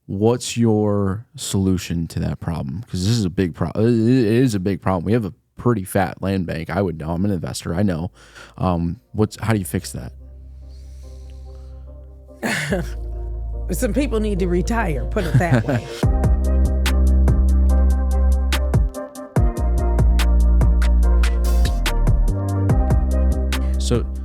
What's your solution to that problem? Because this is a big problem. It is a big problem. We have a pretty fat land bank. I would know. I'm an investor. I know. How do you fix that? Some people need to retire, put it that way.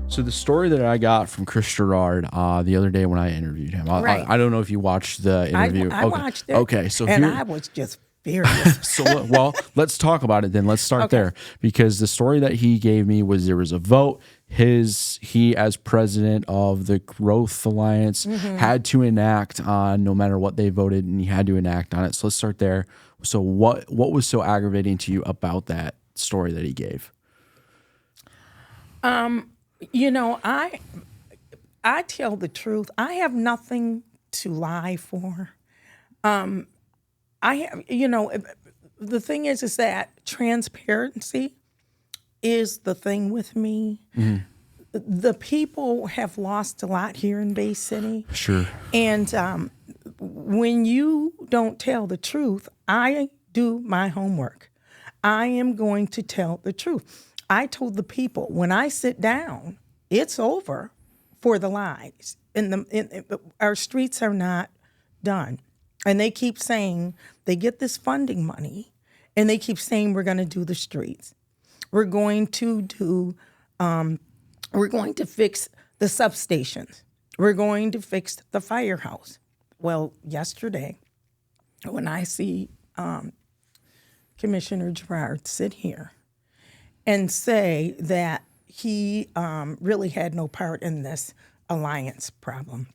So the story that I got from Chris Gerard the other day when I interviewed him, Right. I don't know if you watched the interview. I watched it. Okay, so I was just furious. So, well, let's talk about it then. Let's start there, because the story that he gave me was there was a vote. He as president of the Growth Alliance had to enact on no matter what they voted, and he had to enact on it. So let's start there. So what was so aggravating to you about that story that he gave? I tell the truth. I have nothing to lie for. The thing is that transparency is the thing with me. The people have lost a lot here in Bay City. Sure. And when you don't tell the truth, I do my homework. I am going to tell the truth. I told the people, when I sit down, it's over for the lies. Our streets are not done. And they keep saying, they get this funding money, and they keep saying, we're going to do the streets. We're going to fix the substations. We're going to fix the firehouse. Well, yesterday, when I see Commissioner Gerard sit here and say that he really had no part in this alliance problem.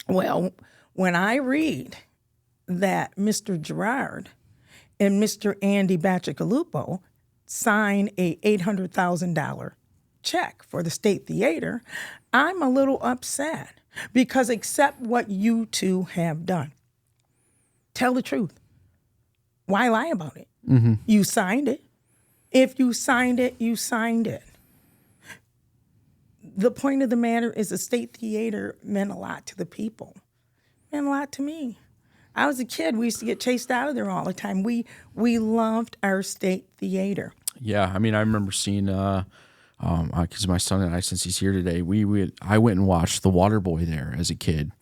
Well, when I read that Mr. Gerard and Mr. Andy Bacigalupo sign a $800,000 check for the State Theater, I'm a little upset, because accept what you two have done. Tell the truth. Why lie about it? You signed it. If you signed it, you signed it. The point of the matter is the State Theater meant a lot to the people. It meant a lot to me. I was a kid. We used to get chased out of there all the time. We loved our State Theater. Yeah, I mean, I remember seeing, because my son and I, since he's here today, I went and watched The Waterboy there as a kid.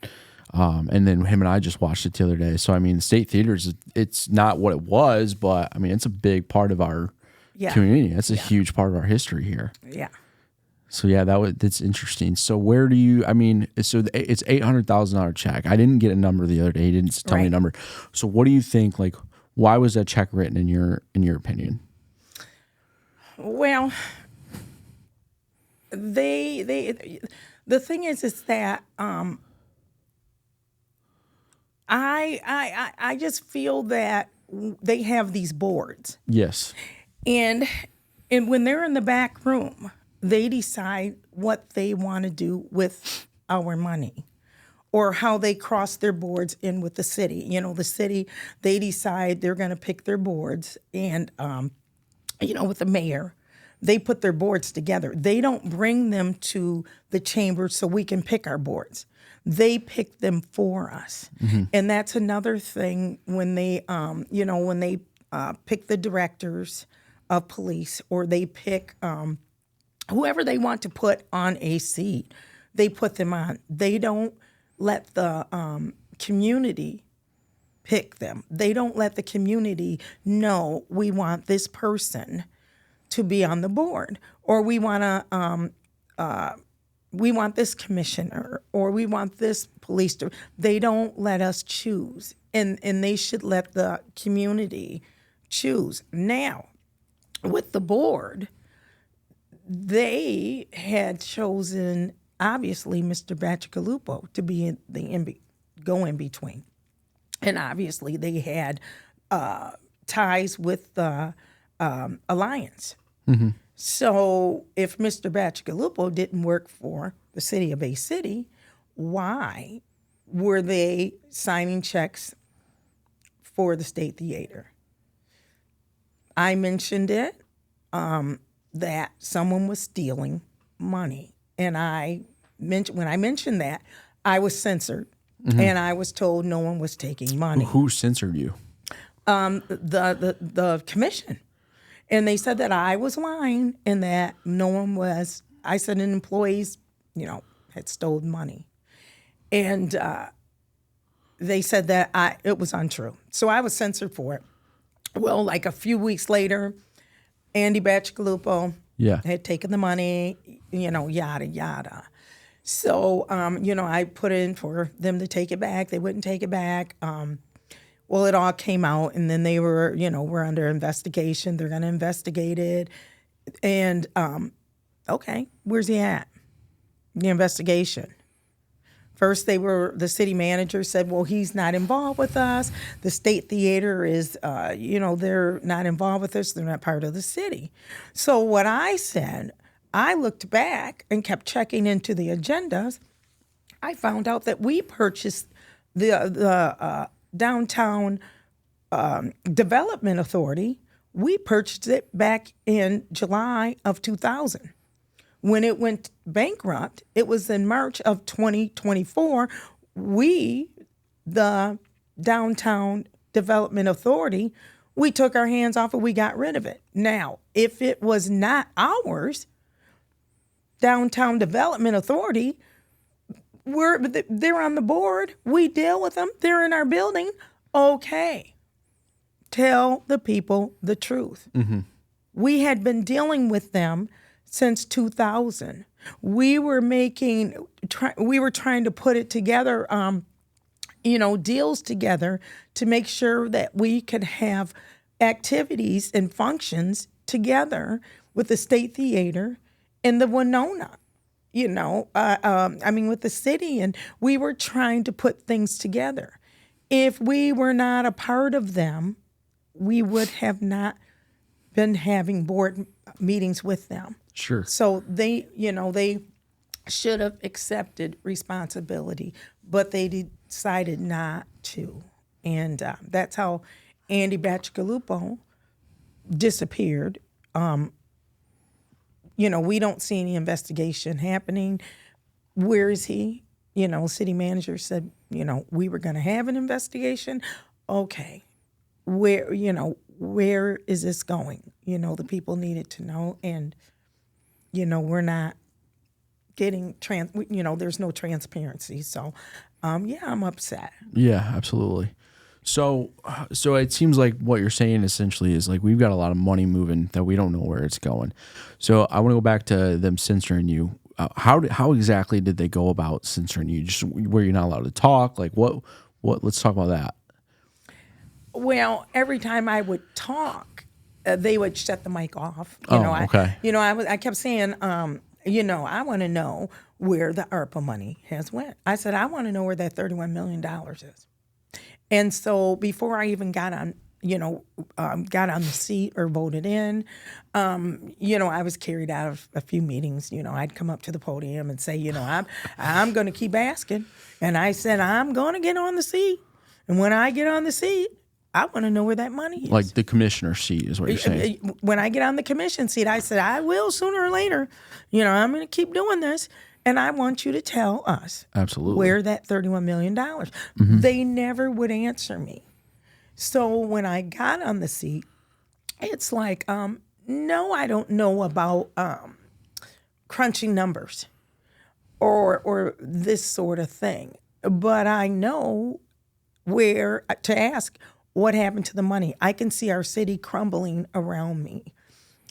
And then him and I just watched it the other day. So, I mean, the State Theater, it's not what it was, but, I mean, it's a big part of our community. That's a huge part of our history here. Yeah. So, yeah, that's interesting. So, so it's $800,000 check. I didn't get a number the other day. He didn't tell me a number. So, what do you think, like, why was that check written in your opinion? Well, the thing is that I just feel that they have these boards. Yes. And when they're in the back room, they decide what they want to do with our money, or how they cross their boards in with the city. The city, they decide they're going to pick their boards, and with the mayor, they put their boards together. They don't bring them to the chamber so we can pick our boards. They pick them for us. And that's another thing when they, pick the directors of police, or they pick whoever they want to put on a seat, they put them on. They don't let the community pick them. They don't let the community know, we want this person to be on the board, or we want this commissioner, or we want this police. They don't let us choose, and they should let the community choose. Now, with the board, they had chosen, obviously, Mr. Bacigalupo to be go in between. And obviously they had ties with the Alliance. So if Mr. Bacigalupo didn't work for the city of Bay City, why were they signing checks for the State Theater? I mentioned it, that someone was stealing money. And when I mentioned that, I was censored and I was told no one was taking money. Who censored you? The commission. And they said that I was lying and that no one was. I said an employees, had stolen money. And they said that it was untrue. So I was censored for it. Well, like a few weeks later, Andy Bacigalupo had taken the money, yada, yada. So, I put in for them to take it back. They wouldn't take it back. Well, it all came out, and then they were, we're under investigation. They're going to investigate it. And, okay, where's he at? The investigation. First, the city manager said, well, he's not involved with us. The State Theater is, they're not involved with us. They're not part of the city. So what I said, I looked back and kept checking into the agendas. I found out that we purchased the Downtown Development Authority. We purchased it back in July of 2000. When it went bankrupt, it was in March of 2024. We, the Downtown Development Authority, we took our hands off it. We got rid of it. Now, if it was not ours, Downtown Development Authority, they're on the board. We deal with them. They're in our building. Okay. Tell the people the truth. Mm-hmm. We had been dealing with them since 2000. We were trying to put it together, deals together to make sure that we could have activities and functions together with the State Theater and the Winona, with the city. And we were trying to put things together. If we were not a part of them, we would have not been having board meetings with them. Sure. So they should have accepted responsibility, but they decided not to. And that's how Andy Bacigalupo disappeared. We don't see any investigation happening. Where is he? City manager said, we were going to have an investigation. Okay. Where is this going? The people needed to know. And, we're not getting there's no transparency. So, I'm upset. Yeah, absolutely. So it seems like what you're saying essentially is like we've got a lot of money moving that we don't know where it's going. So I want to go back to them censoring you. How exactly did they go about censoring you? Just were you not allowed to talk? Like what? Let's talk about that. Well, every time I would talk, they would shut the mic off. Okay. I kept saying, I want to know where the ARPA money has went. I said, I want to know where that $31 million is. And so before I even got on the seat or voted in, I was carried out of a few meetings. I'd come up to the podium and say, I'm going to keep asking. And I said, I'm going to get on the seat. And when I get on the seat, I want to know where that money is. Like the commissioner seat is what you're saying. When I get on the commission seat, I said, I will sooner or later. I'm going to keep doing this. And I want you to tell us absolutely where that $31 million. Mm-hmm. They never would answer me. So when I got on the seat, it's like, no, I don't know about crunching numbers or this sort of thing. But I know where to ask what happened to the money. I can see our city crumbling around me.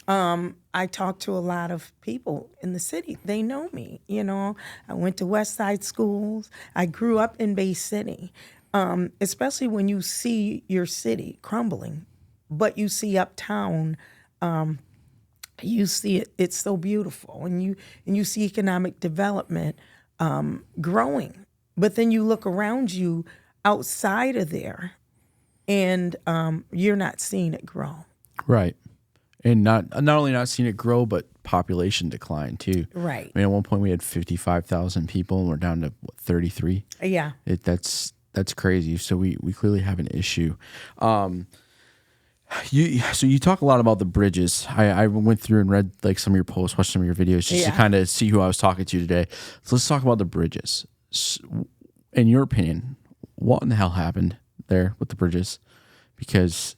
I talk to a lot of people in the city. They know me. I went to West Side schools. I grew up in Bay City. Especially when you see your city crumbling, but you see uptown, you see it. It's so beautiful, and you see economic development growing. But then you look around you outside of there, and you're not seeing it grow. Right. And not only not seeing it grow, but population decline too. Right. I mean, at one point we had 55,000 people, and we're down to 33. Yeah. That's crazy. So we clearly have an issue. You talk a lot about the bridges. I went through and read like some of your posts, watched some of your videos just to kind of see who I was talking to today. So let's talk about the bridges. in your opinion, what in the hell happened there with the bridges? Because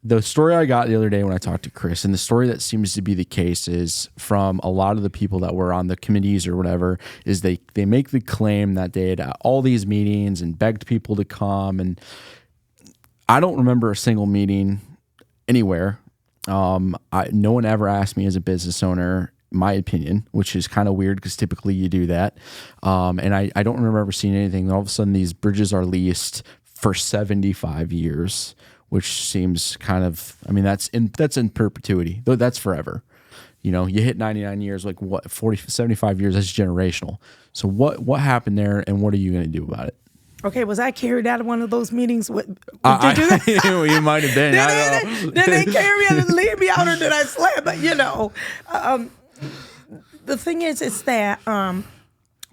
the story I got the other day when I talked to Chris, and the story that seems to be the case is from a lot of the people that were on the committees or whatever, is they make the claim that they had all these meetings and begged people to come. And I don't remember a single meeting anywhere. No one ever asked me as a business owner my opinion, which is kind of weird because typically you do that. And I don't remember ever seeing anything. All of a sudden these bridges are leased for 75 years, which seems kind of, I mean, that's in perpetuity, though that's forever. You know, you hit 99 years, like what, 40, 75 years, that's generational. So what happened there, and what are you going to do about it? Okay, was I carried out of one of those meetings? Did you do that? You might have been. Did they carry me out and leave me out, or did I slap? But, the thing is that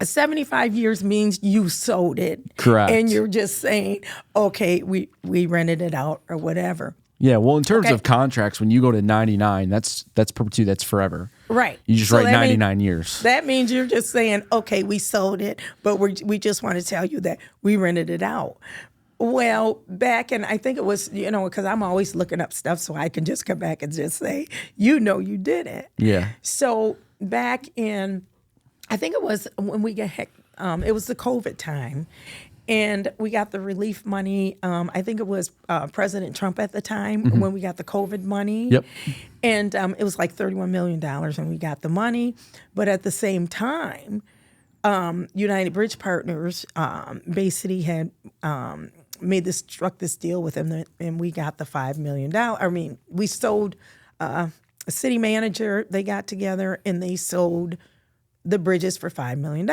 75 years means you sold it. Correct. And you're just saying, okay, we rented it out or whatever. Yeah, well, in terms of contracts, when you go to 99, that's perpetuity, that's forever. Right. You just write 99 years. That means you're just saying, okay, we sold it, but we just want to tell you that we rented it out. Well, back in, I think it was, because I'm always looking up stuff so I can just come back and just say, you did it. Yeah. So back in, I think it was when we got, it was the COVID time. And we got the relief money. I think it was President Trump at the time when we got the COVID money. Yep. And it was like $31 million, and we got the money. But at the same time, United Bridge Partners, Bay City had struck this deal with them, and we got the $5 million. I mean, we sold a city manager. They got together and they sold the bridges for $5 million.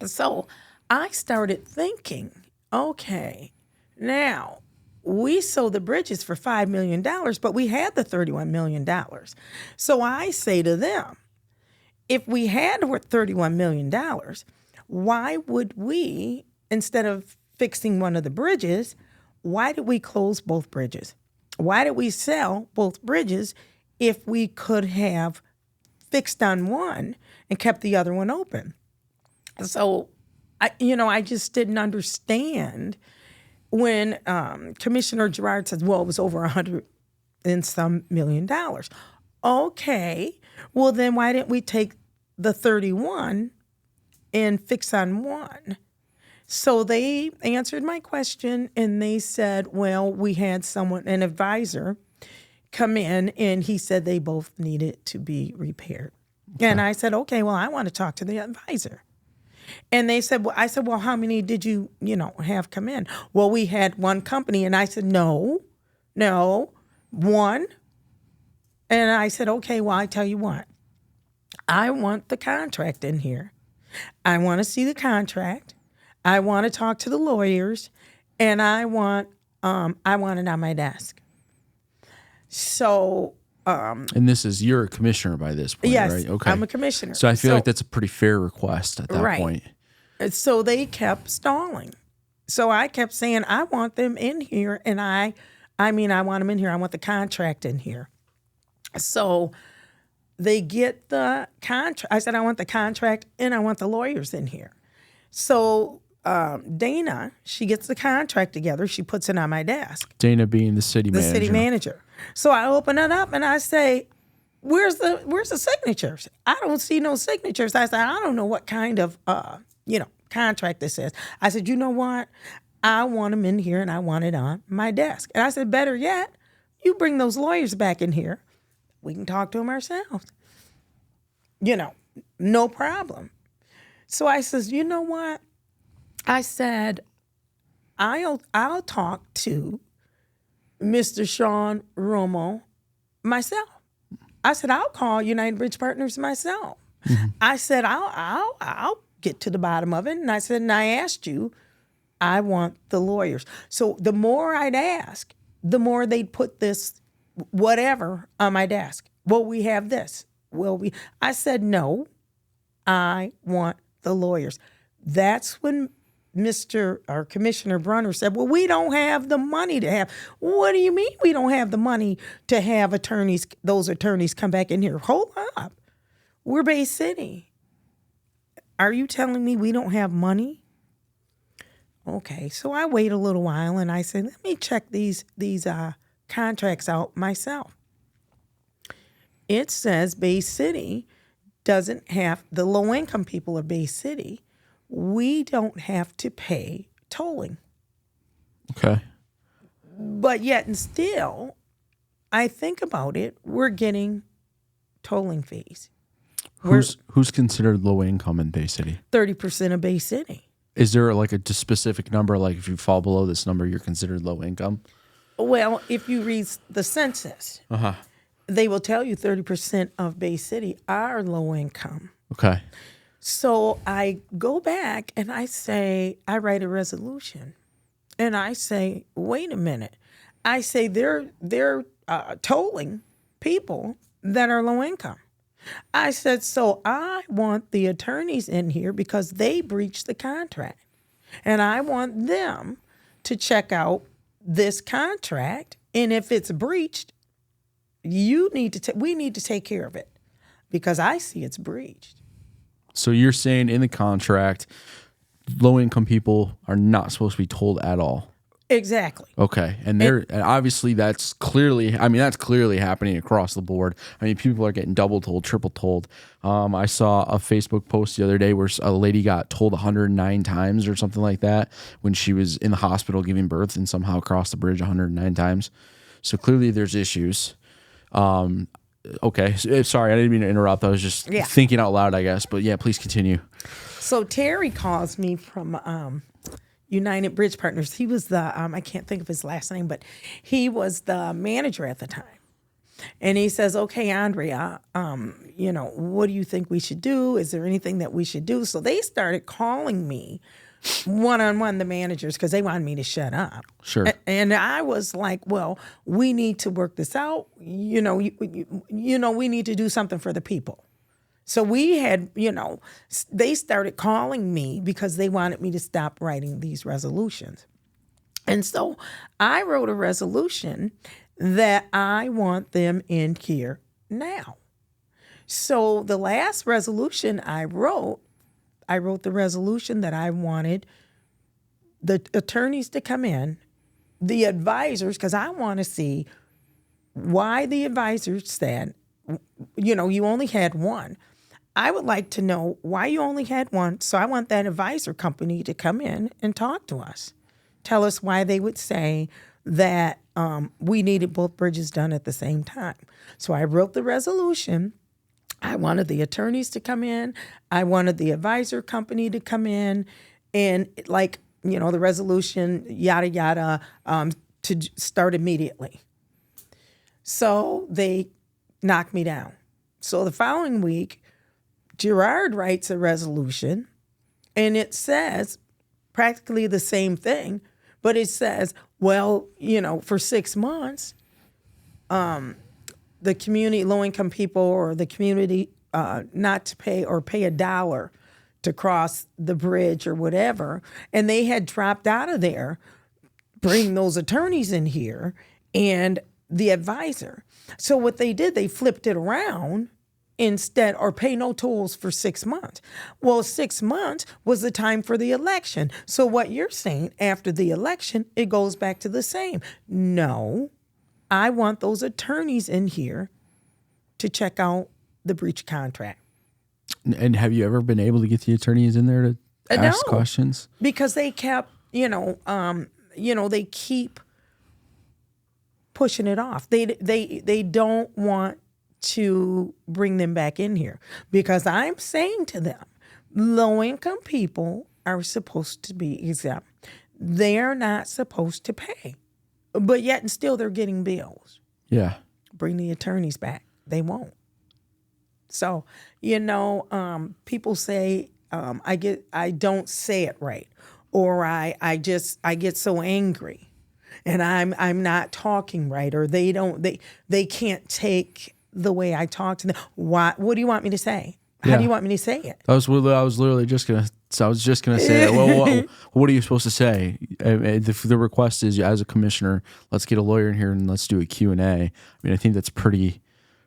So I started thinking, okay, now we sold the bridges for $5 million, but we had the $31 million. So I say to them, if we had $31 million, why would we, instead of fixing one of the bridges, why did we close both bridges? Why did we sell both bridges if we could have fixed on one and kept the other one open? So I just didn't understand when Commissioner Girard says, well, it was over $100 and some million. Okay, well, then why didn't we take the 31 and fix on one? So they answered my question, and they said, well, we had an advisor, come in, and he said they both needed to be repaired. Okay. And I said, okay, well, I want to talk to the advisor. And they said, well, I said, well, how many did you have come in? Well, we had one company. And I said, no, one. And I said, okay, well, I tell you what, I want the contract in here. I want to see the contract. I want to talk to the lawyers, and I want it on my desk. So, and this is, you're a commissioner by this point, yes, right? Okay. I'm a commissioner. So I feel like that's a pretty fair request at that point. So they kept stalling. So I kept saying, I want them in here, and I want them in here. I want the contract in here. So they get the contract. I said, I want the contract, and I want the lawyers in here. So Dana, she gets the contract together. She puts it on my desk. Dana being the city manager. The city manager. So I open it up and I say, where's the signatures? I don't see no signatures. I said, I don't know what kind of, contract this is. I said, you know what? I want them in here and I want it on my desk. And I said, better yet, you bring those lawyers back in here. We can talk to them ourselves. No problem. So I says, you know what? I said, I'll talk to Mr. Shawn Romo myself. I said, I'll call United Bridge Partners myself. Mm-hmm. I said, I'll get to the bottom of it. And I said, and I asked you, I want the lawyers. So the more I'd ask, the more they'd put this whatever on my desk. Well, we have this. I said, no, I want the lawyers. That's when Commissioner Brunner said, well, we don't have the money to have. What do you mean we don't have the money to have those attorneys come back in here? Hold up. We're Bay City. are you telling me we don't have money? Okay, so I wait a little while and I say, let me check these contracts out myself. It says Bay City doesn't have, the low-income people of Bay City, we don't have to pay tolling. Okay. But yet and still, I think about it, we're getting tolling fees. Who's considered low income in Bay City? 30% of Bay City. Is there like a specific number, like if you fall below this number, you're considered low income? Well, if you read the census, they will tell you 30% of Bay City are low income. Okay. So I go back and I say, I write a resolution. And I say, wait a minute. I say they're tolling people that are low income. I said, so I want the attorneys in here because they breached the contract. And I want them to check out this contract. And if it's breached, we need to take care of it because I see it's breached. So you're saying in the contract, low income people are not supposed to be told at all. Exactly. Okay. And obviously that's clearly happening across the board. I mean, people are getting double told, triple told. I saw a Facebook post the other day where a lady got told 109 times or something like that when she was in the hospital giving birth and somehow crossed the bridge 109 times. So clearly there's issues. Okay. Sorry, I didn't mean to interrupt. I was just thinking out loud, I guess. But yeah, please continue. So Terry calls me from United Bridge Partners. He was the, I can't think of his last name, but he was the manager at the time. And he says, okay, Andrea, what do you think we should do? Is there anything that we should do? So they started calling me one-on-one, the managers, because they wanted me to shut up. Sure. And I was like, well, we need to work this out. We need to do something for the people. So we had, they started calling me because they wanted me to stop writing these resolutions. And so I wrote a resolution that I want them in here now. So the last resolution I wrote the resolution that I wanted the attorneys to come in, the advisors, because I want to see why the advisors said, you only had one. I would like to know why you only had one. So I want that advisor company to come in and talk to us. Tell us why they would say that we needed both bridges done at the same time. So I wrote the resolution. I wanted the attorneys to come in. I wanted the advisor company to come in and the resolution, yada, yada, to start immediately. So they knocked me down. So the following week, Gerard writes a resolution and it says practically the same thing, but it says, well, for 6 months, the community, low-income people or the community not to pay or pay $1 to cross the bridge or whatever, and they had dropped out of there, bring those attorneys in here and the advisor. So what they did, they flipped it around instead, or pay no tolls for 6 months. Well, 6 months was the time for the election. So what you're saying, after the election, it goes back to the same. No, I want those attorneys in here to check out the breach contract. And have you ever been able to get the attorneys in there to ask questions? Because they kept, they keep pushing it off. They don't want to bring them back in here because I'm saying to them, low-income people are supposed to be exempt. They're not supposed to pay, but yet and still they're getting bills. Yeah. Bring the attorneys back. They won't. So, people say I don't say it right, or I get so angry, and I'm not talking right, or they can't take the way I talk to them. What do you want me to say? How do you want me to say it? I was literally just gonna say that. Well, what are you supposed to say? The request is, as a commissioner, let's get a lawyer in here and let's do a Q&A. I mean, I think that's pretty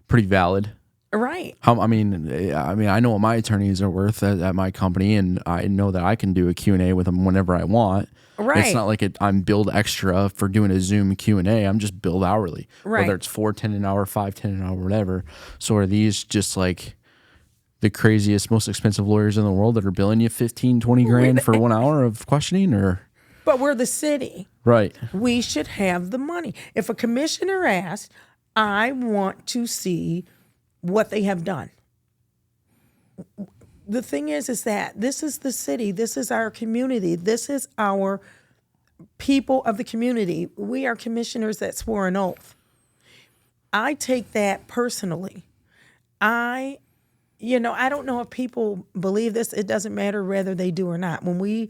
valid. Right. I mean, I know what my attorneys are worth at my company, and I know that I can do a Q&A with them whenever I want. Right. It's not like I'm billed extra for doing a Zoom Q&A. I'm just billed hourly, Right. whether it's $4.10 an hour, $5.10 an hour, whatever. So are these just like the craziest, most expensive lawyers in the world that are billing you 15, 20 grand for 1 hour of questioning, or? But we're the city. Right. We should have the money. If a commissioner asks, I want to see what they have done. The thing is that this is the city. This is our community. This is our people of the community. We are commissioners that swore an oath. I take that personally. I don't know if people believe this. It doesn't matter whether they do or not. When we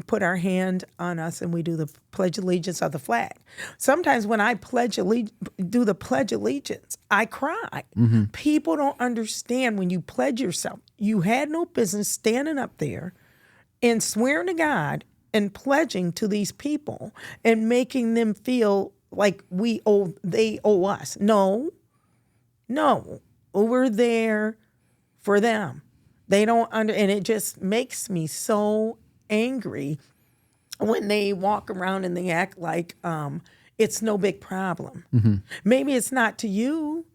put our hand on us and we do the Pledge of Allegiance of the flag. Sometimes when I do the Pledge of Allegiance, I cry. Mm-hmm. People don't understand when you pledge yourself. You had no business standing up there and swearing to God and pledging to these people and making them feel like they owe us. No, we're there for them. They don't and it just makes me so angry when they walk around and they act like it's no big problem. Mm-hmm. Maybe it's not to you,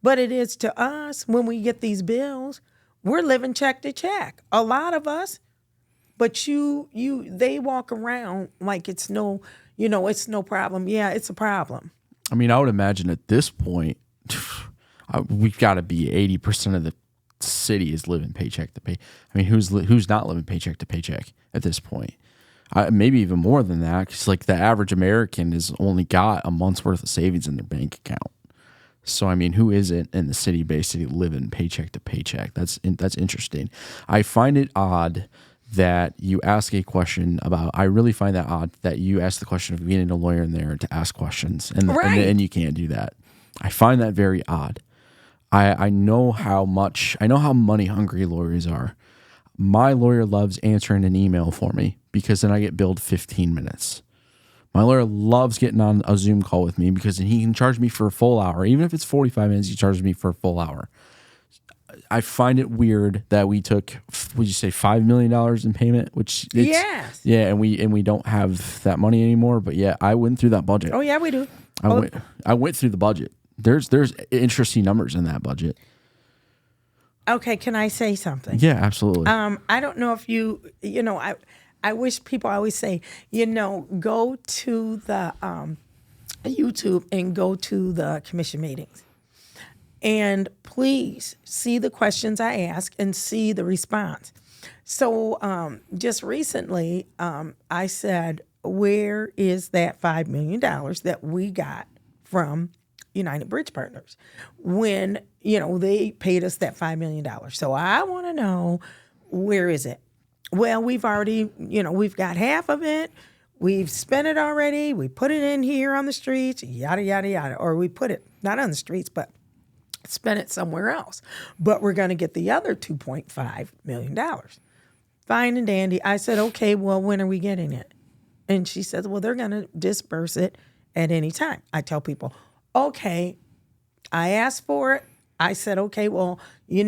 but it is to us when we get these bills. We're living check to check. A lot of us, but they walk around like it's no problem. Yeah, it's a problem. I mean, I would imagine at this point, we've got to be 80% of the city is living paycheck to pay. I mean, who's not living paycheck to paycheck at this point? Maybe even more than that, because like the average American has only got a month's worth of savings in their bank account. So I mean, who isn't in the city basically living paycheck to paycheck? That's interesting. I find it odd that you ask a question about. I really find that odd that you ask the question of being a lawyer in there to ask questions, and you can't do that. I find that very odd. I know how money hungry lawyers are. My lawyer loves answering an email for me because then I get billed 15 minutes. My lawyer loves getting on a Zoom call with me because then he can charge me for a full hour. Even if it's 45 minutes, he charges me for a full hour. I find it weird that we took, would you say $5 million in payment? Yes. Yeah, and we don't have that money anymore. But yeah, I went through that budget. Oh yeah, we do. I went through the budget. There's interesting numbers in that budget. Okay, can I say something? Yeah, absolutely. I don't know if I wish people always say, go to the YouTube and go to the commission meetings. And please see the questions I ask and see the response. So just recently, I said, where is that $5 million that we got from United Bridge Partners when, they paid us that $5 million. So I want to know, where is it? Well, we've already, we've got half of it. We've spent it already. We put it in here on the streets, yada, yada, yada. Or we put it not on the streets, but spent it somewhere else. But we're going to get the other $2.5 million. Fine and dandy. I said, okay, well, when are we getting it? And she says, well, they're going to disperse it at any time. I tell people, okay, I asked for it. I said, okay, well, we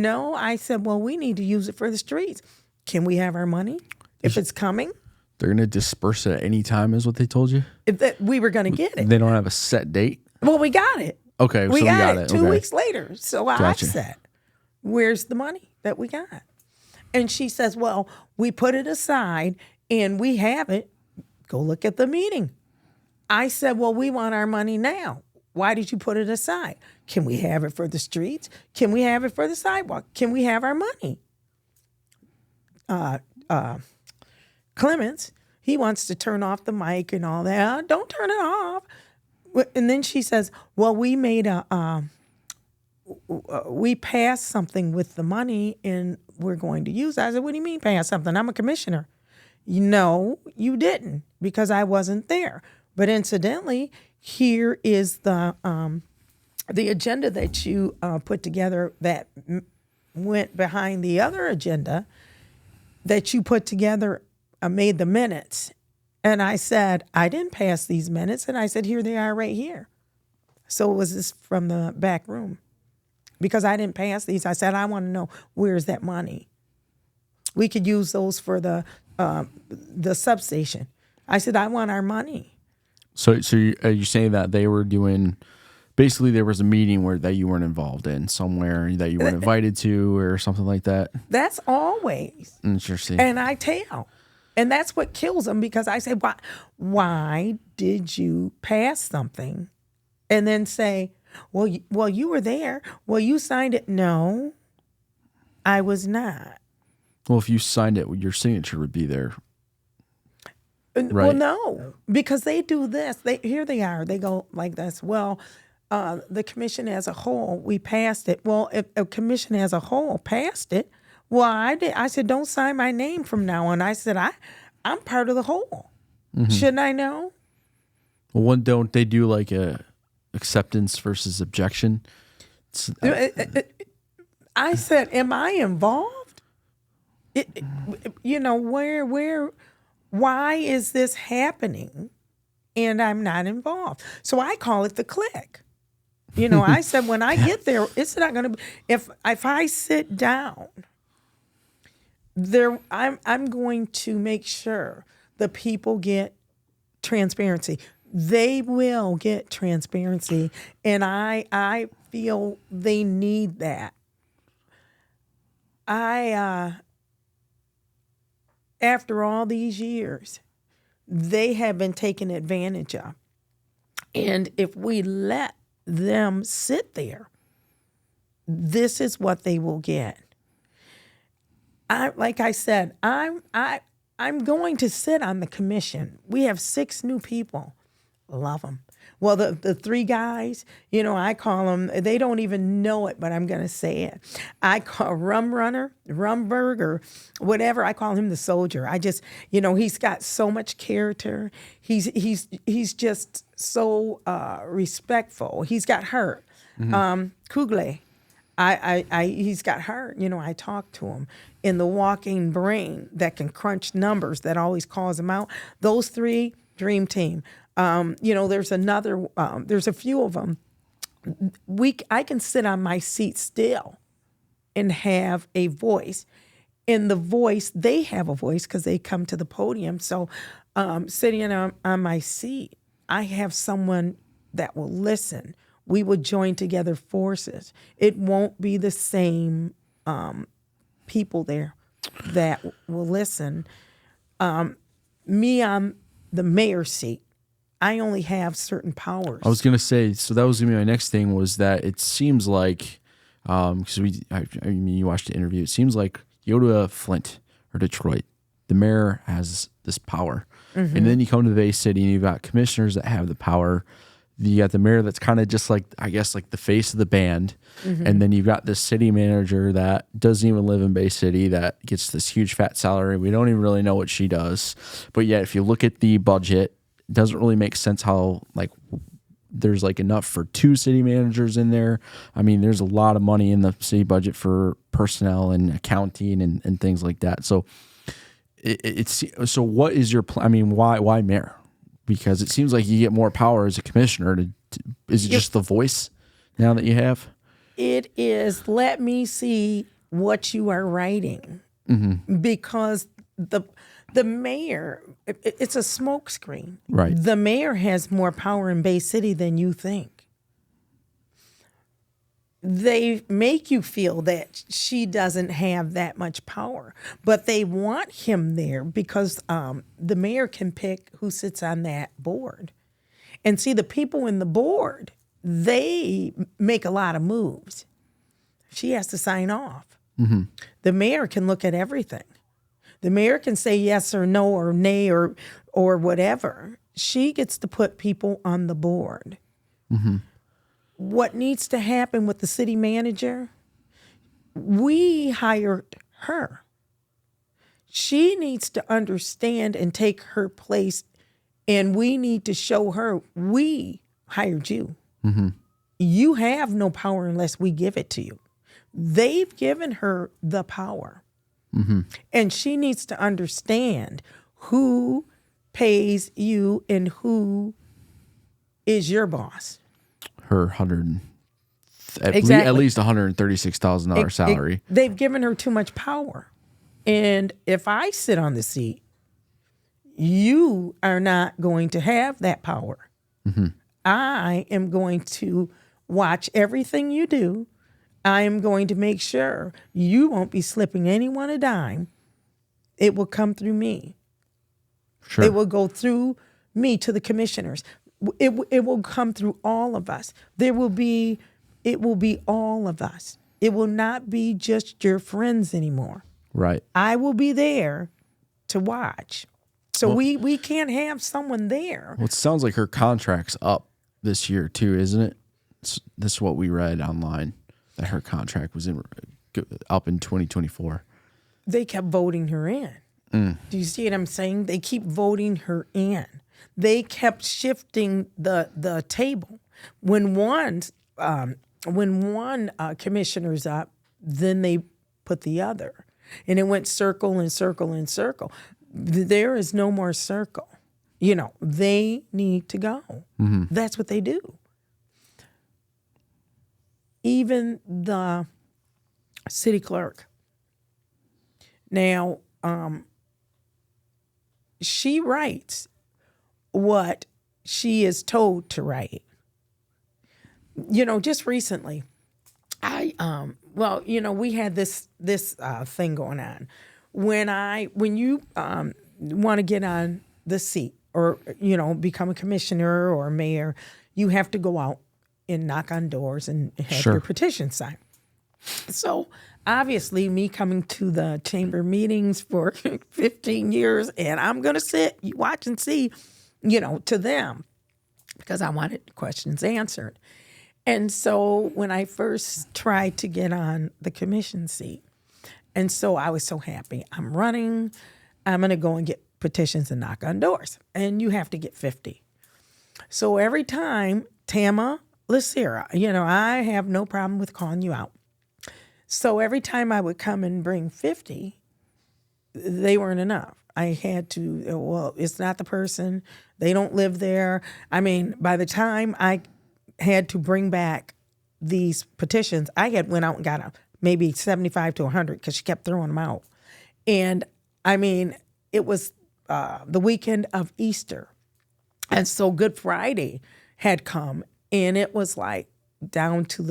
need to use it for the streets. Can we have our money if it's coming? They're going to disperse it at any time is what they told you? We were going to get it. They don't have a set date? Well, we got it. Okay, we got it 2 okay. weeks later. So Gotcha. I said, where's the money that we got? And she says, well, we put it aside and we have it. Go look at the meeting. I said, well, we want our money now. Why did you put it aside? Can we have it for the streets? Can we have it for the sidewalk? Can we have our money? Clements, he wants to turn off the mic and all that. Don't turn it off. And then she says, well, we made we passed something with the money and we're going to use it. I said, what do you mean pass something? I'm a commissioner. No, you didn't, because I wasn't there. But incidentally, here is the agenda that you put together that went behind the other agenda that you put together, made the minutes. And I said, I didn't pass these minutes. And I said, here they are right here. So it was this from the back room. because I didn't pass these. I said, I want to know, where's that money? We could use those for the substation. I said, I want our money. So are you saying that they were doing, basically there was a meeting that you weren't involved in somewhere that you weren't invited to or something like that? That's always. Interesting. And I tell. And that's what kills them, because I say, why did you pass something and then say, well, you were there. Well, you signed it. No, I was not. Well, if you signed it, your signature would be there. Right. Well, no, because they do this. Here they are. They go like this. Well, the commission as a whole, we passed it. Well, if a commission as a whole passed it, well, I did. I said, don't sign my name from now on. I said, I'm part of the whole. Mm-hmm. Shouldn't I know? Well, don't they do like a acceptance versus objection? I said, am I involved? Why is this happening? And I'm not involved. So I call it the click. I said, when I get there, it's not going to be, if I sit down, I'm going to make sure the people get transparency. They will get transparency, and I feel they need that. After all these years, they have been taken advantage of. And if we let them sit there, this is what they will get. Like I said, I'm going to sit on the commission. We have 6 new people. Love them. Well, the 3 guys, I call them, they don't even know it, but I'm going to say it. I call Rum Runner, Rumberg, or whatever. I call him the soldier. I just, he's got so much character. He's just so respectful. He's got heart. Mm-hmm. Kugle, he's got heart. I talk to him. In the walking brain that can crunch numbers that always calls him out. Those 3, dream team. There's a few of them. I can sit on my seat still and have a voice. In the voice, they have a voice because they come to the podium. So sitting on my seat, I have someone that will listen. We will join together forces. It won't be the same people there that will listen. Me on the mayor's seat, I only have certain powers. I was going to say, so that was going to be my next thing, was that it seems like, because you watched the interview, it seems like you go to Flint or Detroit, the mayor has this power. Mm-hmm. And then you come to the Bay City and you've got commissioners that have the power. You got the mayor that's kind of just like, I guess, like the face of the band. Mm-hmm. And then you've got this city manager that doesn't even live in Bay City that gets this huge fat salary. We don't even really know what she does. But yet, if you look at the budget, it doesn't really make sense how, like, there's like enough for 2 city managers in there. I mean, there's a lot of money in the city budget for personnel and accounting and things like that. So so what is your plan? I mean, why mayor? Because it seems like you get more power as a commissioner. Is it just the voice now that you have? It is, let me see what you are writing. Mm-hmm. Because the mayor, it's a smokescreen. Right. The mayor has more power in Bay City than you think. They make you feel that she doesn't have that much power, but they want him there because the mayor can pick who sits on that board. And see, the people in the board, they make a lot of moves. She has to sign off. Mm-hmm. The mayor can look at everything. The mayor can say yes or no or nay or whatever. She gets to put people on the board. Mm-hmm. What needs to happen with the city manager? We hired her. She needs to understand and take her place, and we need to show her we hired you. Mm-hmm. You have no power unless we give it to you. They've given her the power. Mm-hmm. And she needs to understand who pays you and who is your boss. Her 130 at least $136,000 salary. They've given her too much power. And if I sit on the seat, you are not going to have that power. Mm-hmm. I am going to watch everything you do. I am going to make sure you won't be slipping anyone a dime. It will come through me. Sure. It will go through me to the commissioners. It will come through all of us. It will be all of us. It will not be just your friends anymore. Right. I will be there to watch. So we can't have someone there. Well, it sounds like her contract's up this year too, isn't it? This is what we read online, that her contract was up in 2024. They kept voting her in. Do you see what I'm saying? They keep voting her in. They kept shifting the table. When one commissioner's up, then they put the other, and it went circle and circle and circle. There is no more circle. They need to go. Mm-hmm. That's what they do. Even the city clerk. Now, she writes what she is told to write. Just recently, we had this thing going on. When you want to get on the seat or, become a commissioner or a mayor, you have to go out and knock on doors and have your petition signed. So obviously me coming to the chamber meetings for 15 years, and I'm going to sit, watch and see, to them, because I wanted questions answered. And so when I first tried to get on the commission seat, and so I was so happy. I'm running. I'm going to go and get petitions and knock on doors. And you have to get 50. So every time, Tama Lucera, I have no problem with calling you out. So every time I would come and bring 50, they weren't enough. I had to, it's not the person. They don't live there. I mean, by the time I had to bring back these petitions, I had went out and got maybe 75 to 100 because she kept throwing them out. And I mean, it was the weekend of Easter. And so Good Friday had come, and it was like down to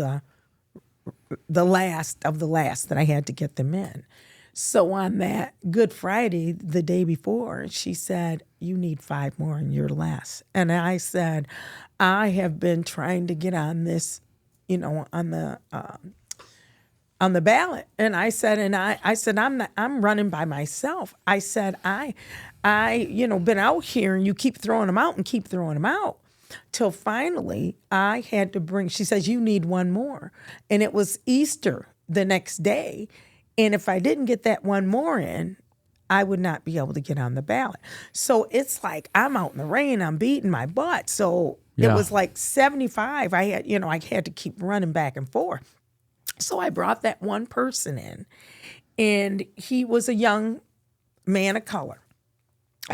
the last of the last that I had to get them in. So on that Good Friday, the day before, she said, you need 5 more and you're less. And I said, I have been trying to get on this, on the ballot. And I said, I'm running by myself. I said, I been out here and you keep throwing them out and keep throwing them out. Till finally I had to bring, she says, you need 1 more. And it was Easter the next day. And if I didn't get that 1 more in, I would not be able to get on the ballot. So it's like I'm out in the rain, I'm beating my butt. So it was like 75. I had to keep running back and forth. So I brought that one person in, and he was a young man of color.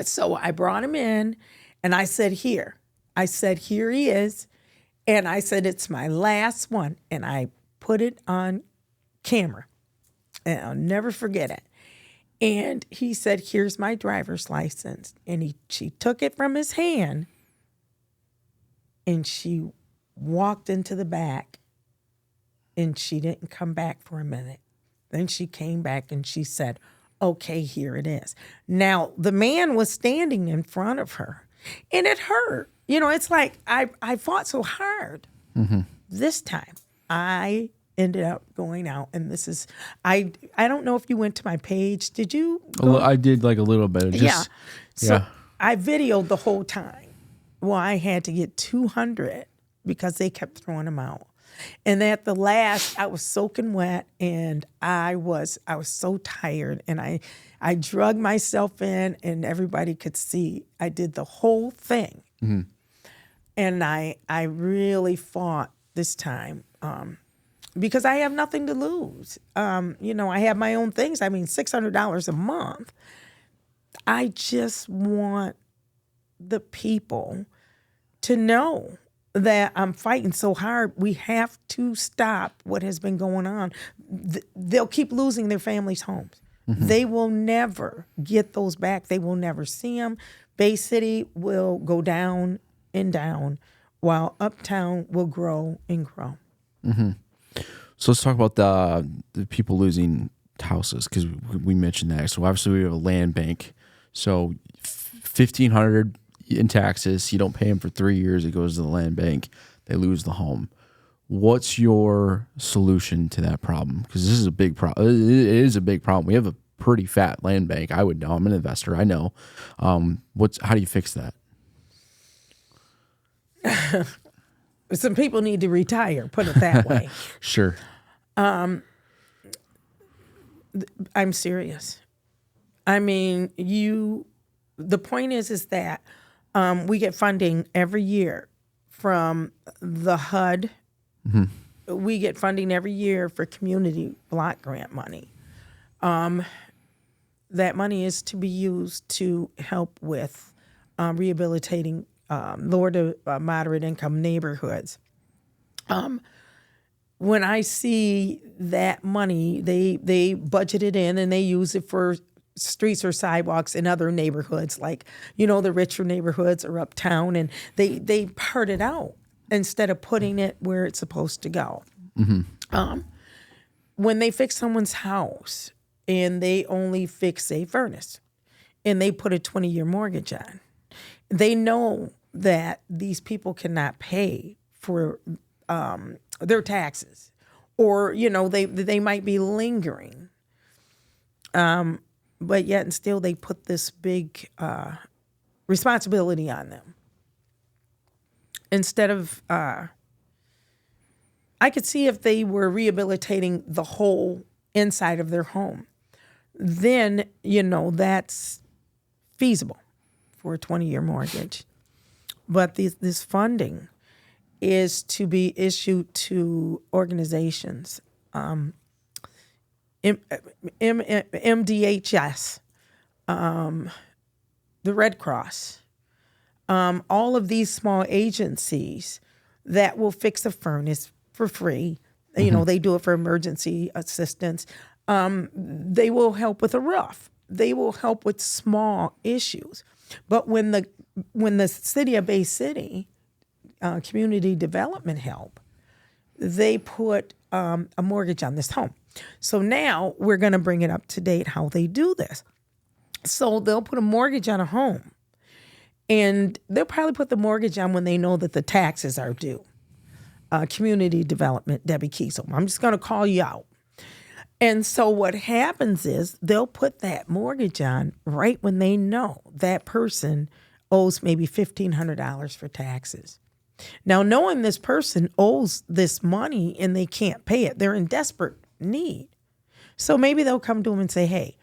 So I brought him in, and I said, here he is. And I said, it's my last one. And I put it on camera, and I'll never forget it. And he said, here's my driver's license. And she took it from his hand, and she walked into the back, and she didn't come back for a minute. Then she came back and she said, okay, here it is. Now, the man was standing in front of her, and it hurt. It's like I fought so hard. Mm-hmm. This time, I ended up going out, and this is, I don't know if you went to my page. Did you go? I did like a little bit. So I videoed the whole time. Well, I had to get 200 because they kept throwing them out. And at the last, I was soaking wet, and I was so tired, and I drug myself in, and everybody could see I did the whole thing. Mm-hmm. And I really fought this time because I have nothing to lose. I have my own things. I mean, $600 a month. I just want the people to know that I'm fighting so hard. We have to stop what has been going on. They'll keep losing their families' homes. They will never get those back. They will never see them. Bay City will go down and down while Uptown will grow and grow. So let's talk about the people losing houses, because we mentioned that. So obviously we have a land bank. So $1,500 in taxes, you don't pay them for 3 years, it goes to the land bank, they lose the home. What's your solution to that problem? Because this is a big problem. It is a big problem. We have a pretty fat land bank. I would know. I'm an investor. I know. How do you fix that? Some people need to retire, put it that way. Sure. I'm serious. I mean, the point is that we get funding every year from the HUD. We get funding every year for community block grant money. That money is to be used to help with rehabilitating lower to moderate income neighborhoods. When I see that money, they budget it in and they use it for streets or sidewalks in other neighborhoods, like, the richer neighborhoods or uptown, and they part it out instead of putting it where it's supposed to go. When they fix someone's house and they only fix a furnace and they put a 20-year mortgage on, they know that these people cannot pay for their taxes, or they might be lingering, but yet and still they put this big responsibility on them instead of I could see if they were rehabilitating the whole inside of their home, then that's feasible for a 20-year mortgage. But this funding is to be issued to organizations, MDHS, the Red Cross, all of these small agencies that will fix a furnace for free. They do it for emergency assistance. They will help with a roof. They will help with small issues. But when the city of Bay City community development help, they put a mortgage on this home. So now we're going to bring it up to date how they do this. So they'll put a mortgage on a home, and they'll probably put the mortgage on when they know that the taxes are due. Community development, Debbie Kiesel. I'm just going to call you out. And so what happens is they'll put that mortgage on right when they know that person owes maybe $1,500 for taxes. Now, knowing this person owes this money and they can't pay it, they're in desperate need. So maybe they'll come to them and say, hey,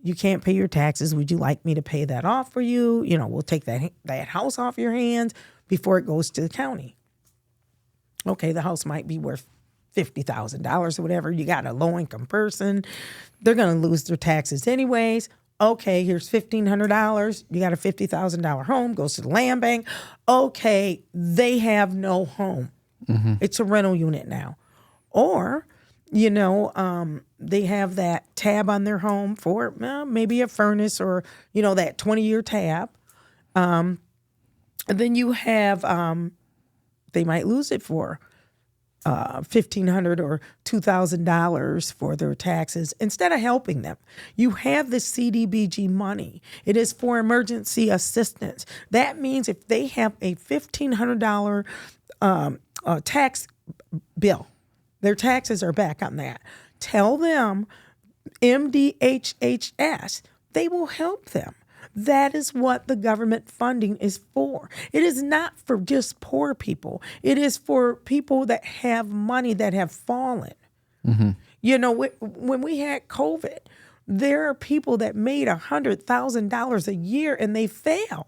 you can't pay your taxes. Would you like me to pay that off for you? We'll take that house off your hands before it goes to the county. Okay, the house might be worth $50,000 or whatever. You got a low-income person. They're going to lose their taxes anyways. Okay, here's $1,500. You got a $50,000 home, goes to the land bank. Okay, they have no home. It's a rental unit now. Or, they have that tab on their home for maybe a furnace or, that 20-year tab. And then you have, they might lose it for $1,500 or $2,000 for their taxes. Instead of helping them, you have the CDBG money. It is for emergency assistance. That means if they have a $1,500 tax bill, their taxes are back on that. Tell them MDHHS, they will help them. That is what the government funding is for. It is not for just poor people. It is for people that have money that have fallen. When we had COVID, there are people that made $100,000 a year and they fail.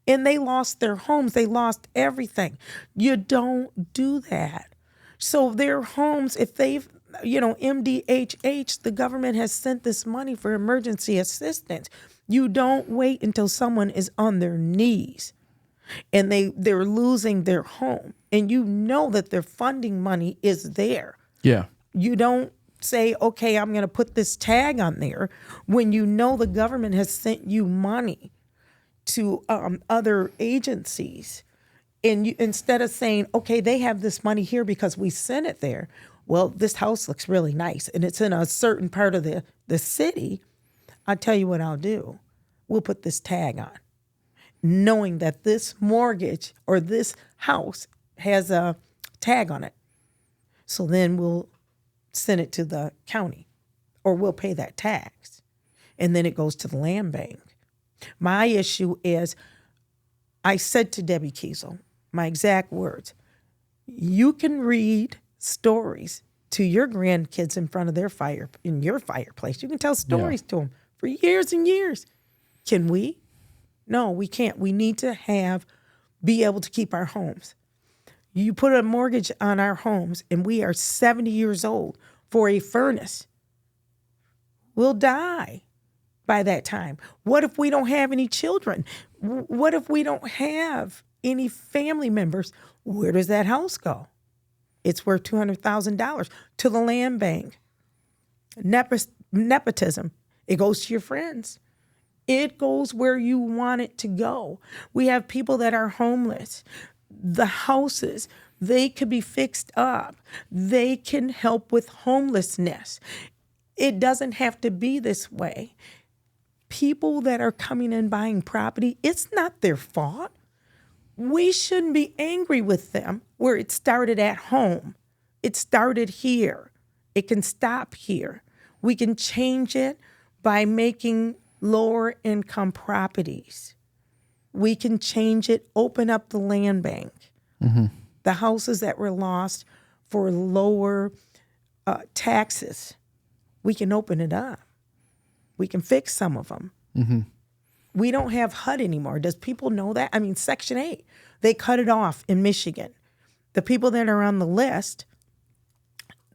And they lost their homes. They lost everything. You don't do that. So their homes, if they've, MDHH, the government has sent this money for emergency assistance. You don't wait until someone is on their knees. and they're losing their home, and you know that their funding money is there. Yeah. You don't say, okay, I'm going to put this tag on there when you know the government has sent you money to other agencies. And you, instead of saying, okay, they have this money here because we sent it there. Well, this house looks really nice and it's in a certain part of the city. I'll tell you what I'll do. We'll put this tag on, knowing that this mortgage or this house has a tag on it. So then we'll send it to the county, or we'll pay that tax. And then it goes to the land bank. My issue is, I said to Debbie Kiesel, my exact words, you can read stories to your grandkids in front of their fire, in your fireplace. You can tell stories to them for years and years. Can we? No, we can't. We need to be able to keep our homes. You put a mortgage on our homes and we are 70 years old for a furnace. We'll die by that time. What if we don't have any children? What if we don't have any family members? Where does that house go? It's worth $200,000 to the land bank. Nepotism. It goes to your friends. It goes where you want it to go. We have people that are homeless. The houses, they could be fixed up. They can help with homelessness. It doesn't have to be this way. People that are coming and buying property, it's not their fault. We shouldn't be angry with them where it started at home. It started here. It can stop here. We can change it by making lower income properties. We can change it, open up the land bank. Mm-hmm. The houses that were lost for lower taxes, we can open it up. We can fix some of them. Mm-hmm. We don't have HUD anymore. Does people know that? I mean, Section 8, they cut it off in Michigan. The people that are on the list,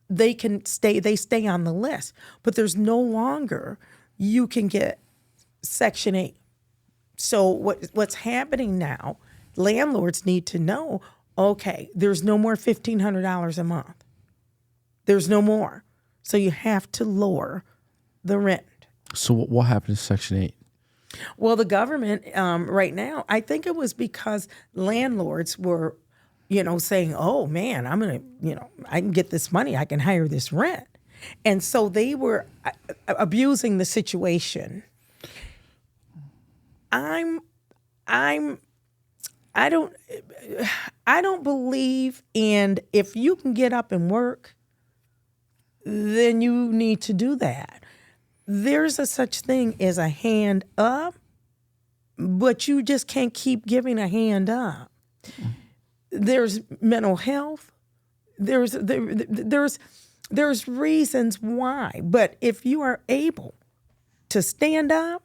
they stay on the list. But there's no longer, you can get Section 8. So what's happening now, landlords need to know, okay, there's no more $1,500 a month. There's no more. So you have to lower the rent. So what happened to Section 8? Well, the government right now, I think it was because landlords were, saying, oh, man, I'm going to, I can get this money. I can hire this rent. And so they were abusing the situation. I don't believe, and if you can get up and work, then you need to do that. There's a such thing as a hand up, but you just can't keep giving a hand up. There's mental health. There's reasons why, but if you are able to stand up.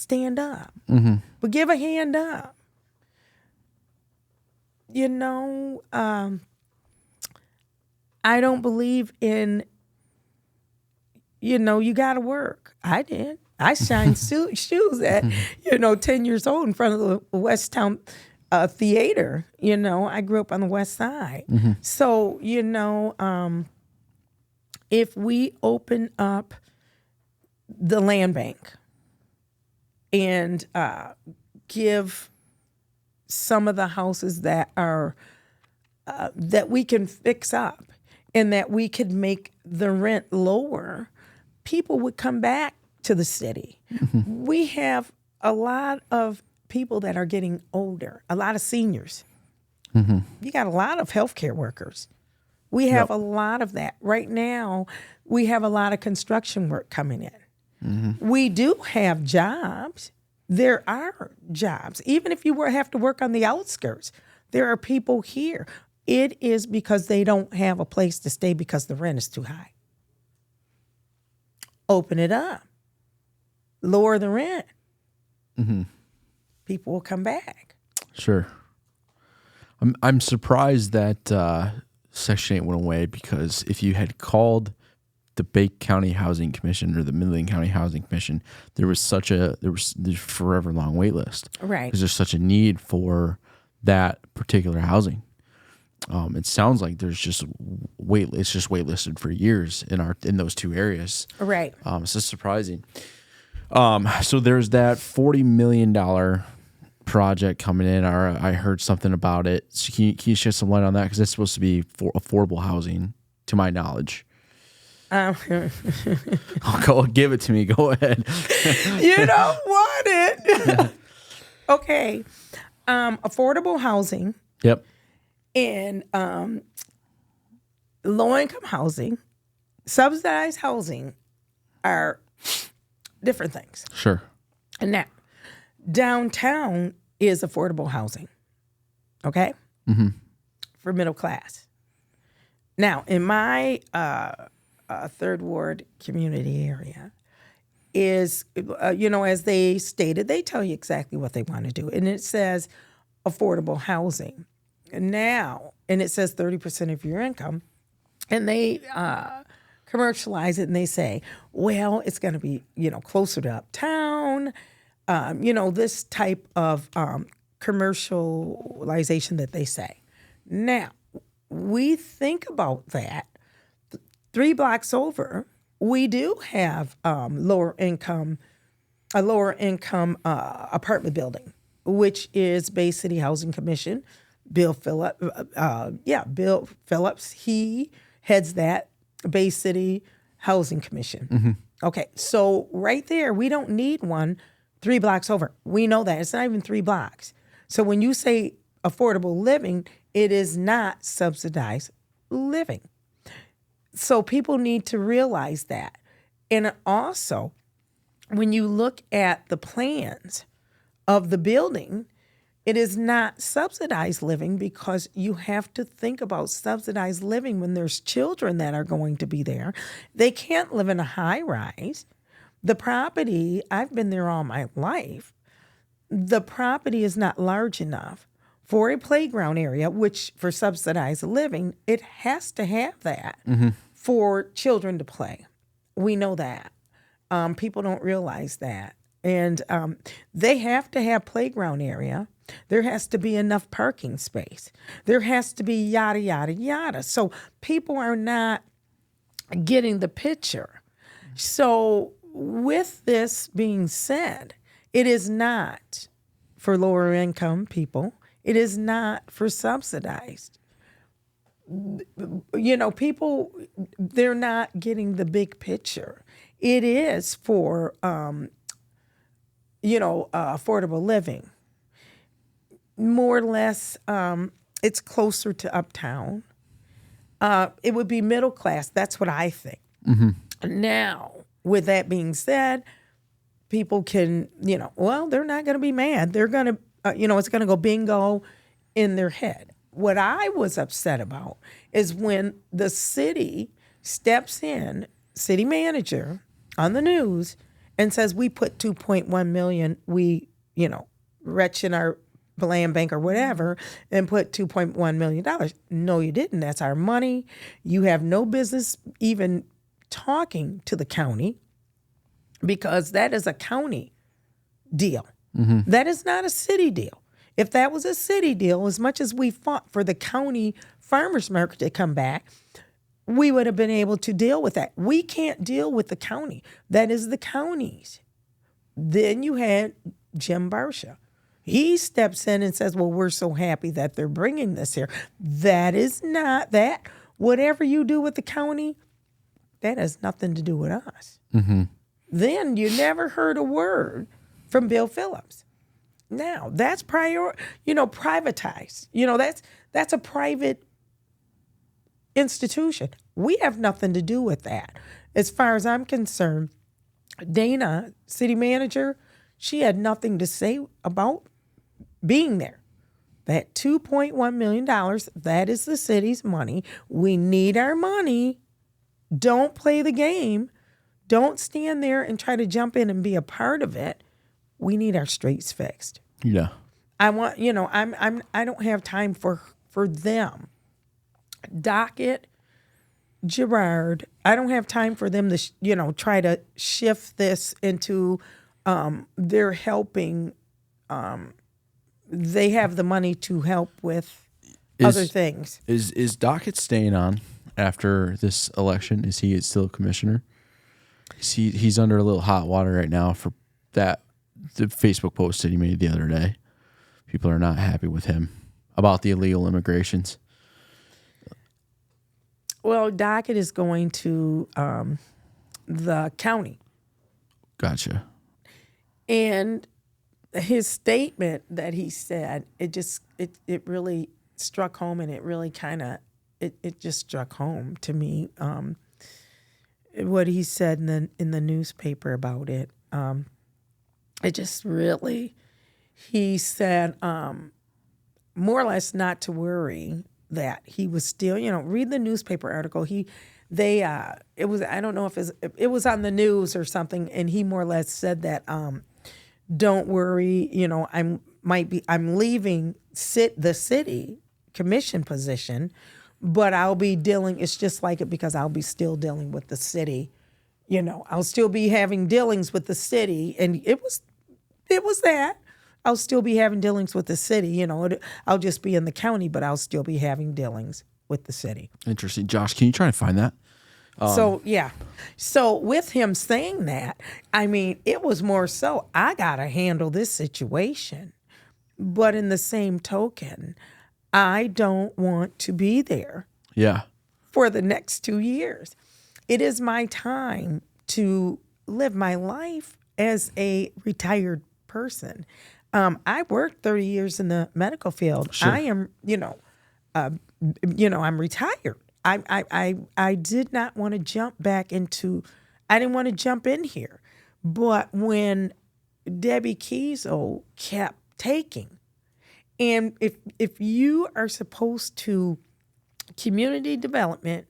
Mm-hmm. But give a hand up. I don't believe in, you got to work. I did. I shined shoes at, 10 years old in front of the West Town Theater. I grew up on the West Side. Mm-hmm. So, if we open up the land bank, and give some of the houses that are that we can fix up and that we could make the rent lower, people would come back to the city. Mm-hmm. We have a lot of people that are getting older, a lot of seniors. Mm-hmm. You got a lot of healthcare workers. We have a lot of that. Right now, we have a lot of construction work coming in. Mm-hmm. We do have jobs. There are jobs. Even if you have to work on the outskirts, there are people here. It is because they don't have a place to stay because the rent is too high. Open it up. Lower the rent. Mm-hmm. People will come back. Sure. I'm surprised that Section 8 went away, because if you had called the Bay County Housing Commission or the Midland County Housing Commission, there's forever long wait list. Right. Because there's such a need for that particular housing. It sounds like there's just it's just waitlisted for years in those two areas. Right. It's just surprising. So there's that $40 million project coming in. Or I heard something about it. So can you shed some light on that? Because it's supposed to be for affordable housing, to my knowledge. I'll give it to me. Go ahead. You don't want it. Okay. Affordable housing. Yep. And low-income housing, subsidized housing are different things. Sure. And now, downtown is affordable housing, okay? Mm-hmm. For middle class. Now, in my third ward community area, is, as they stated, they tell you exactly what they want to do. And it says affordable housing. Now, and it says 30% of your income, and they commercialize it and they say, well, it's going to be, closer to uptown, this type of commercialization that they say. Now, we think about that. 3 blocks over, we do have a lower income apartment building, which is Bay City Housing Commission. Bill Phillips, he heads that Bay City Housing Commission. Mm-hmm. Okay, so right there, we don't need one 3 blocks over. We know that. It's not even 3 blocks. So when you say affordable living, it is not subsidized living. So people need to realize that. And also, when you look at the plans of the building, it is not subsidized living, because you have to think about subsidized living when there's children that are going to be there. They can't live in a high rise. The property, I've been there all my life, the property is not large enough for a playground area, which for subsidized living, it has to have that for children to play. We know that. People don't realize that. And they have to have playground area. There has to be enough parking space. There has to be yada, yada, yada. So people are not getting the picture. So with this being said, it is not for lower income people. It is not for subsidized. People, they're not getting the big picture. It is for, affordable living. More or less, it's closer to uptown. It would be middle class. That's what I think. Mm-hmm. Now, with that being said, people can, they're not going to be mad. They're going to, it's going to go bingo in their head. What I was upset about is when the city steps in, city manager on the news, and says, we put $2.1 million, retch in our land bank or whatever, and put $2.1 million. No, you didn't. That's our money. You have no business even talking to the county, because that is a county deal. Mm-hmm. That is not a city deal. If that was a city deal, as much as we fought for the county farmers market to come back, we would have been able to deal with that. We can't deal with the county. That is the county's. Then you had Jim Barsha. He steps in and says, well, we're so happy that they're bringing this here. That is not that. Whatever you do with the county, that has nothing to do with us. Mm-hmm. Then you never heard a word from Bill Phillips. Now, that's privatized. That's a private institution. We have nothing to do with that. As far as I'm concerned, Dana, city manager, she had nothing to say about being there. That $2.1 million, that is the city's money. We need our money. Don't play the game. Don't stand there and try to jump in and be a part of it. We need our streets fixed. Yeah. I want, I don't have time for them. Docket Gerard, I don't have time for them to, try to shift this into they're helping. They have the money to help with other things. Is Dockett staying on after this election? Is he still commissioner? He's under a little hot water right now for the Facebook post that he made the other day. People are not happy with him about the illegal immigrations. Well, Dockett is going to the county. Gotcha. And his statement that he said, it really struck home, and it really kind of, it just struck home to me. What he said in the newspaper about it, it just really, he said, more or less not to worry, that he was still, read the newspaper article. It was, I don't know if it was on the news or something, and he more or less said that, don't worry, I'm leaving the city commission position, but I'll be dealing, it's just like it because I'll be still dealing with the city. I'll still be having dealings with the city, and it was that. I'll still be having dealings with the city. I'll just be in the county, but I'll still be having dealings with the city. Interesting. Josh, can you try to find that? So with him saying that, I mean, it was more so, I got to handle this situation. But in the same token, I don't want to be there for the next 2 years. It is my time to live my life as a retired person. I worked 30 years in the medical field. Sure. I am, I'm retired. I did not want to jump back into, I didn't want to jump in here. But when Debbie Kiesel kept taking, and if you are supposed to, community development,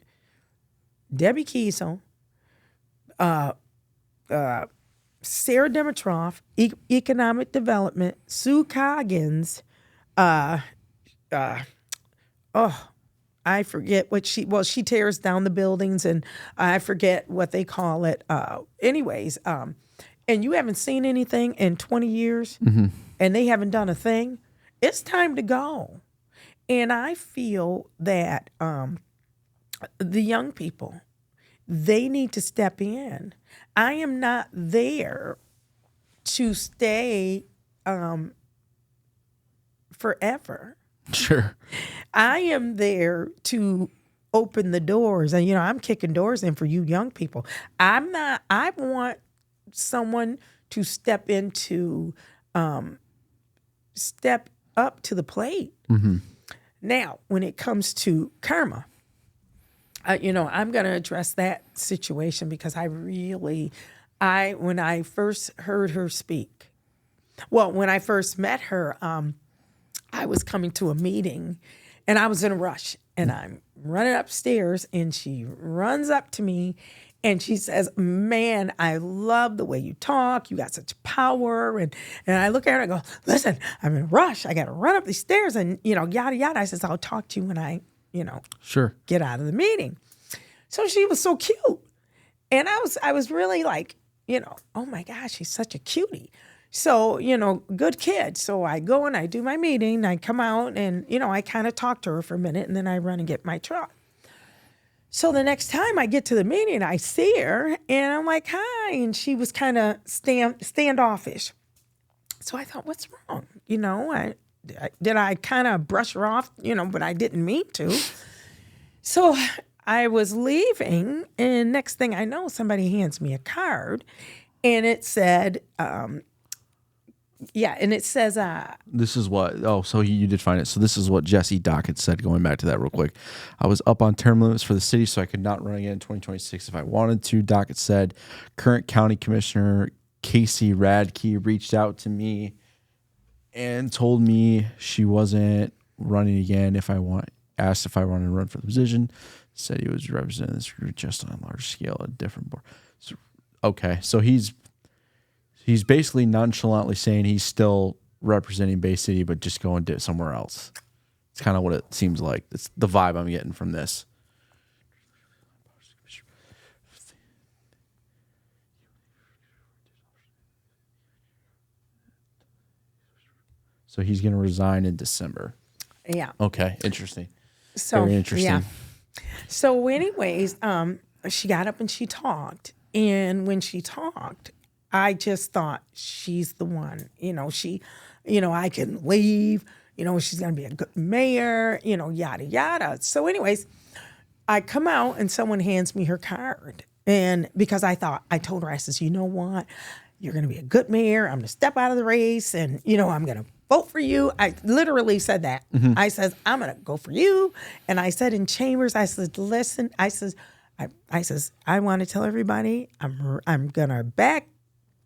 Debbie Kiesel, Sarah Dimitroff, economic development, Sue Coggins, I forget what she tears down the buildings, and I forget what they call it. And you haven't seen anything in 20 years, and they haven't done a thing. It's time to go. And I feel that the young people, they need to step in. I am not there to stay forever. Sure. I am there to open the doors. And, I'm kicking doors in for you young people. I want someone to step up to the plate. Mm-hmm. Now, when it comes to Karma, I'm going to address that situation because when I first heard her speak, when I first met her, I was coming to a meeting and I was in a rush and I'm running upstairs and she runs up to me and she says, "Man, I love the way you talk. You got such power." And I look at her and I go, "Listen, I'm in a rush. I got to run up these stairs and, yada, yada." I says, "I'll talk to you when I, sure, get out of the meeting." So she was so cute. And I was really like, oh my gosh, she's such a cutie. So, good kid. So I go and I do my meeting. I come out and, I kind of talk to her for a minute and then I run and get my truck. So the next time I get to the meeting, I see her and I'm like, "Hi." And she was kind of standoffish. So I thought, what's wrong? Did I kind of brush her off, but I didn't mean to. So I was leaving and next thing I know, somebody hands me a card and it said, this is what, so you did find it. So this is what Jesse Dockett said, going back to that real quick. "I was up on term limits for the city, so I could not run again in 2026 if I wanted to." Dockett said, "Current county commissioner Casey Radke reached out to me and told me she wasn't running again asked if I wanted to run for the position. Said he was representing this group just on a large scale at a different board." So, okay, so he's basically nonchalantly saying he's still representing Bay City, but just going to somewhere else. It's kind of what it seems like. It's the vibe I'm getting from this. So he's going to resign in December. Yeah. Okay, interesting. So, Very interesting. Yeah. So anyways, she got up and she talked. And when she talked, I just thought she's the one. I can leave. She's going to be a good mayor, yada, yada. So anyways, I come out and someone hands me her card. And because I told her, I says, you know what? You're going to be a good mayor. I'm going to step out of the race and, I'm going to vote for you. I literally said that. I says, I'm going to go for you. And I said in Chambers, I said, listen, I says, I want to tell everybody I'm going to back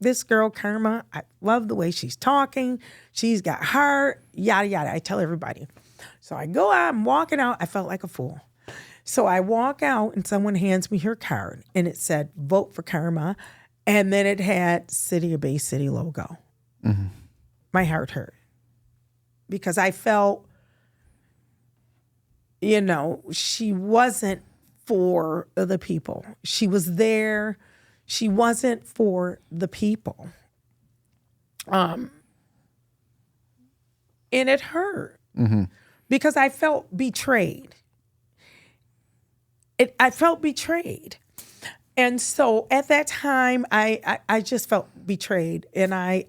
this girl, Karma. I love the way she's talking. She's got heart, yada, yada. I tell everybody. So I go out, I'm walking out. I felt like a fool. So I walk out and someone hands me her card and it said, vote for Karma. And then it had City of Bay City logo. Mm-hmm. My heart hurt because I felt, she wasn't for the people. She was there. She wasn't for the people. And it hurt because I felt betrayed. I felt betrayed. And so at that time, I just felt betrayed. And I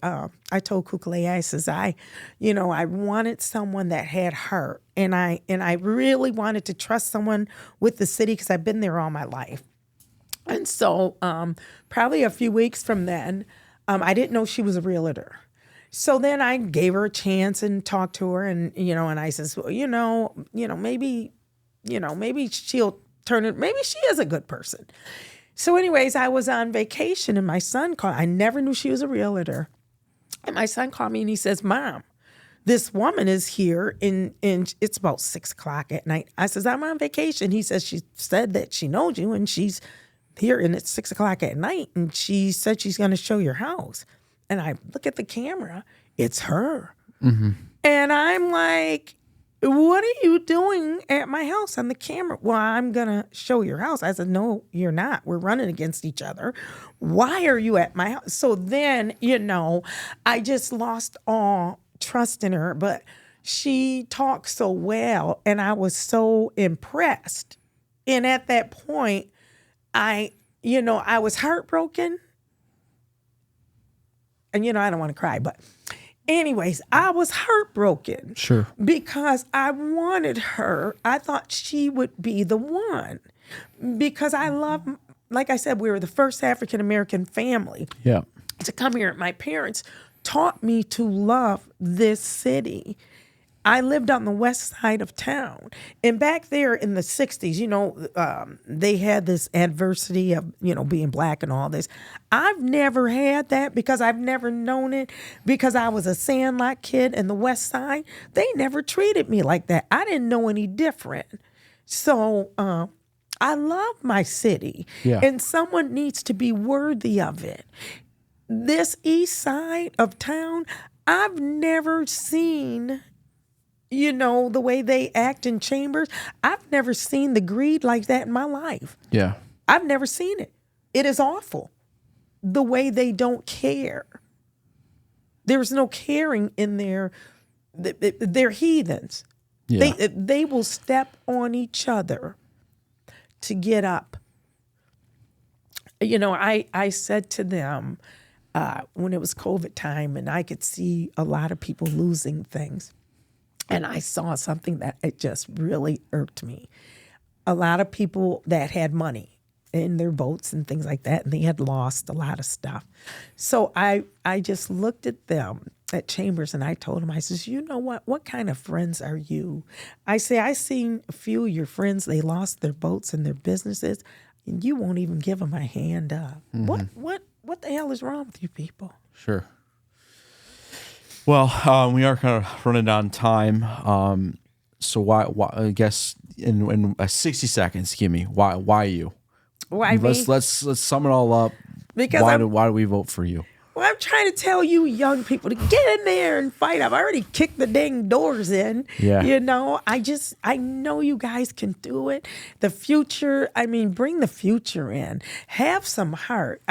told Kukule, I says, I wanted someone that had heart. And I really wanted to trust someone with the city because I've been there all my life. And so probably a few weeks from then, I didn't know she was a realtor. So then I gave her a chance and talked to her. And, and I says, well, maybe she'll turn it. Maybe she is a good person. So anyways, I was on vacation and my son called. I never knew she was a realtor. And my son called me and he says, Mom, this woman is here and it's about 6:00 at night. I says, I'm on vacation. He says, she said that she knows you and she's here and it's 6:00 at night. And she said she's going to show your house. And I look at the camera. It's her. Mm-hmm. And I'm like, what are you doing at my house on the camera? Well, I'm going to show your house. I said, no, you're not. We're running against each other. Why are you at my house? So then, I just lost all trust in her, but she talked so well and I was so impressed. And at that point, I was heartbroken. And, I don't want to cry, but anyways, I was heartbroken. Sure. Because I wanted her. I thought she would be the one. Because I love, like I said, we were the first African-American family to come here. My parents taught me to love this city. I lived on the west side of town. And back there in the 60s, they had this adversity of, being black and all this. I've never had that because I've never known it because I was a Sandlot kid in the west side. They never treated me like that. I didn't know any different. So I love my city. Yeah. And someone needs to be worthy of it. This east side of town, I've never seen the way they act in Chambers. I've never seen the greed like that in my life. Yeah. I've never seen it. It is awful. The way they don't care. There's no caring in there. They're heathens. Yeah. They will step on each other to get up. I said to them when it was COVID time and I could see a lot of people losing things. And I saw something that it just really irked me. A lot of people that had money in their boats and things like that, and they had lost a lot of stuff. So I just looked at them at Chambers and I told them, I says, you know what kind of friends are you? I say, I seen a few of your friends, they lost their boats and their businesses, and you won't even give them a hand up. Mm-hmm. What the hell is wrong with you people? Sure. Well, we are kind of running on time. So why I guess in 60 seconds, give me why you? Why me? Let's sum it all up. Because why do we vote for you? Well, I'm trying to tell you young people to get in there and fight. I've already kicked the dang doors in. Yeah. I know you guys can do it. The future, bring the future in. Have some heart.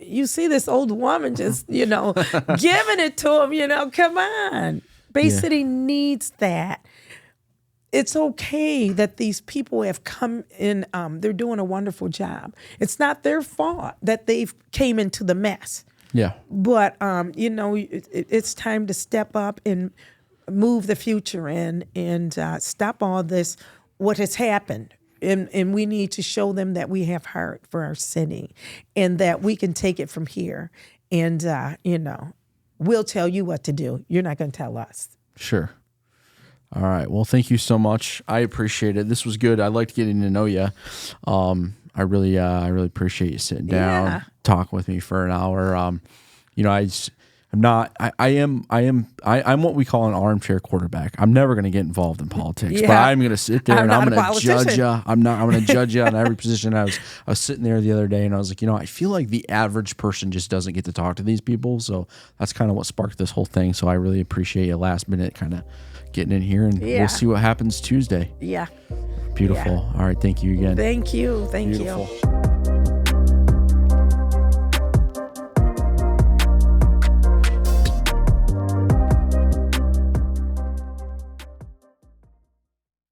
you see this old woman just, giving it to him, come on. Bay City needs that. It's okay that these people have come in. They're doing a wonderful job. It's not their fault that they've came into the mess. Yeah. But, it's time to step up and move the future in and stop all this, what has happened. And we need to show them that we have heart for our city and that we can take it from here. And, we'll tell you what to do. You're not going to tell us. Sure. All right. Well, thank you so much. I appreciate it. This was good. I liked getting to know you. I really appreciate you sitting down, talking with me for an hour. I'm what we call an armchair quarterback. I'm never going to get involved in politics, but I'm going to sit there and I'm going to judge you. I'm going to judge you on every position. I was sitting there the other day and I was like, I feel like the average person just doesn't get to talk to these people. So that's kind of what sparked this whole thing. So I really appreciate you last minute kind of getting in here, and we'll see what happens Tuesday. Yeah. Beautiful. Yeah. All right. Thank you again. Thank you. Thank you.